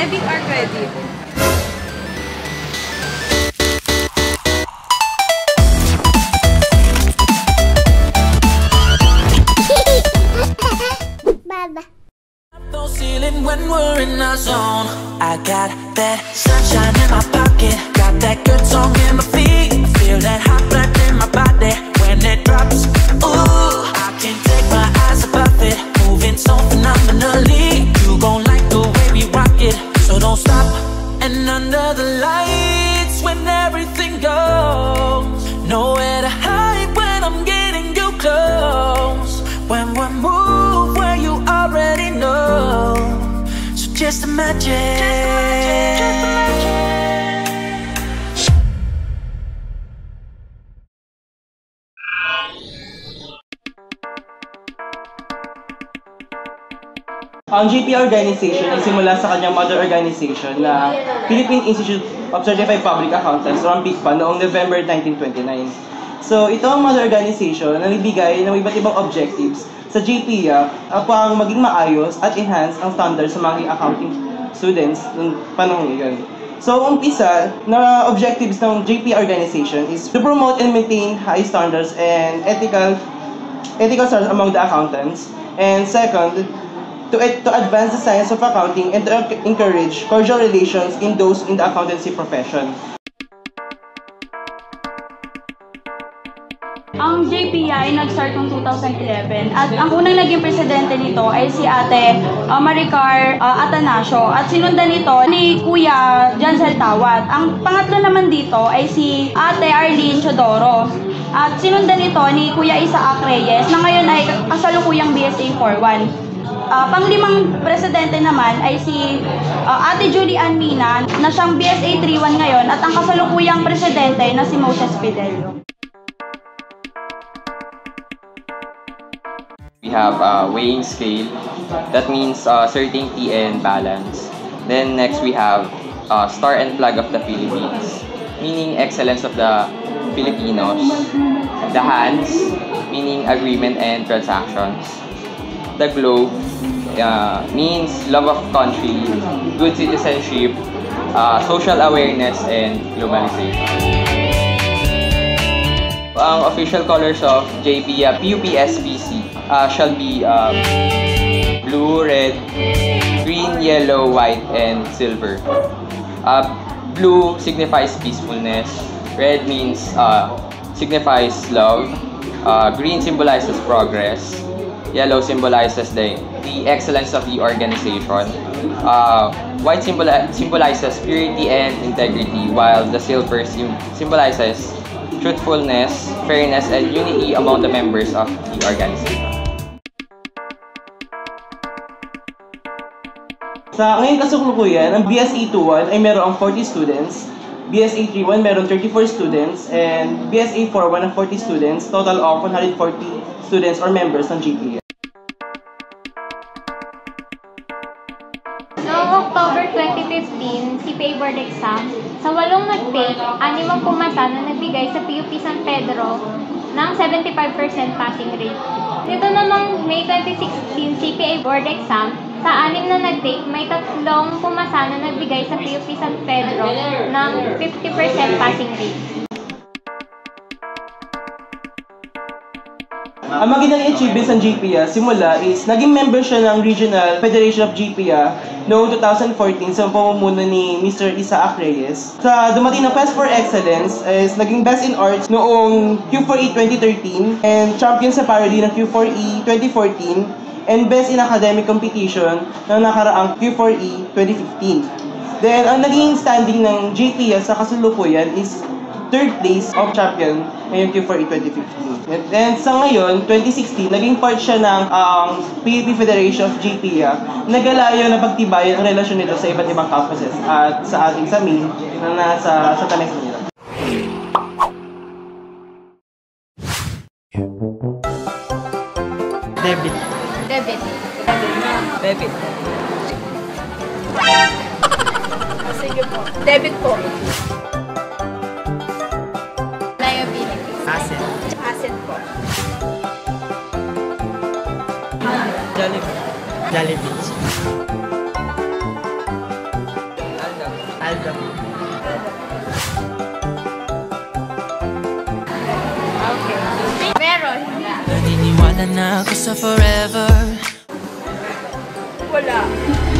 Debit or credit? Baba. No ceiling when we're in our zone. I got that sunshine in my pocket, got that good song in my feet, feel that hot blood in my body when it drops. Ooh, I can't take my eyes above it, moving so phenomenally. You gon' like the way we rock it, so don't stop. And under the lights, when everything goes, nowhere to hide when I'm getting you close. When we move where you already know, so just imagine. Ang JP organization ay simula sa kanyang mother organization na Philippine Institute of Certified Public Accountants o ang PICPA noong November 1929. So ito ang mother organization na nagbigay ng iba't ibang objectives sa JPIA upang maging maayos at enhance ang standards sa mga accounting students ng panahon iyon. So umpisa na objectives ng JPIA organization is to promote and maintain high standards and ethical standards among the accountants. And second, to advance the science of accounting and to encourage cordial relations in those in the accountancy profession. Ang JPIA ay nag-start noong 2011 at ang unang naging presidente nito ay si Ate Maricar Atanasio at sinundan nito ni Kuya Jansel Tawat. Ang pangatlo naman dito ay si Ate Arlene Chodoro at sinundan nito ni Kuya Isaac Reyes na ngayon ay kasalukuyang BSA 41. Panglimang presidente naman ay si Ate Julian Mina na siyang BSA 31 ngayon at ang kasalukuyang presidente na si Moses Fidelio. We have a weighing scale, that means certainty and balance. Then next we have star and flag of the Philippines, meaning excellence of the Filipinos. The hands, meaning agreement and transactions. The globe means love of country, good citizenship, social awareness, and globalization. Ang official colors of JPIA PUPSPC shall be blue, red, green, yellow, white, and silver. Blue signifies peacefulness, red means signifies love, green symbolizes progress, yellow symbolizes the excellence of the organization. White symbolizes purity and integrity, while the silver symbolizes truthfulness, fairness, and unity among the members of the organization. Sa ngayong kasalukuyan, ang BSA 21 ay mayroong 40 students, BSA 31 mayroong 34 students, and BSA 41 ng 40 students, total of 140 students or members ng JPIA. Noong October 2015, CPA board exam, sa 8 nag-take, 6 ang pumasa na nagbigay sa PUP San Pedro ng 75% passing rate. Dito namang May 2016 CPA board exam, sa 6 na nag-take, may 3 pumasa na nagbigay sa PUP San Pedro ng 50% passing rate. Ang magandang achievements ng JPIA simula is naging member siya ng Regional Federation of JPIA noong 2014 sa pamumuno ni Mr. Isaac Reyes. Sa dumating na Quest for Excellence is naging Best in Arts noong Q4E 2013 and champion sa parody ng Q4E 2014 and Best in Academic Competition ng nakaraang Q4E 2015. Then, ang naging standing ng JPIA sa kasalukuyan is 3rd place of champion ngayong Q4E 2015. And sa ngayon, 2016, naging part siya ng PUP Federation of JPIA. Nagalayo na pagtibayan ang relasyon nito sa iba't ibang campuses at sa ating SAMIN na nasa Tames, Manila. Debit. Debit. Debit. Sige po. Debit po. Liability. Asset. Asset po. Jollibee. Jollibee. Alda. Meron. Naniniwala na ako sa forever. Wala.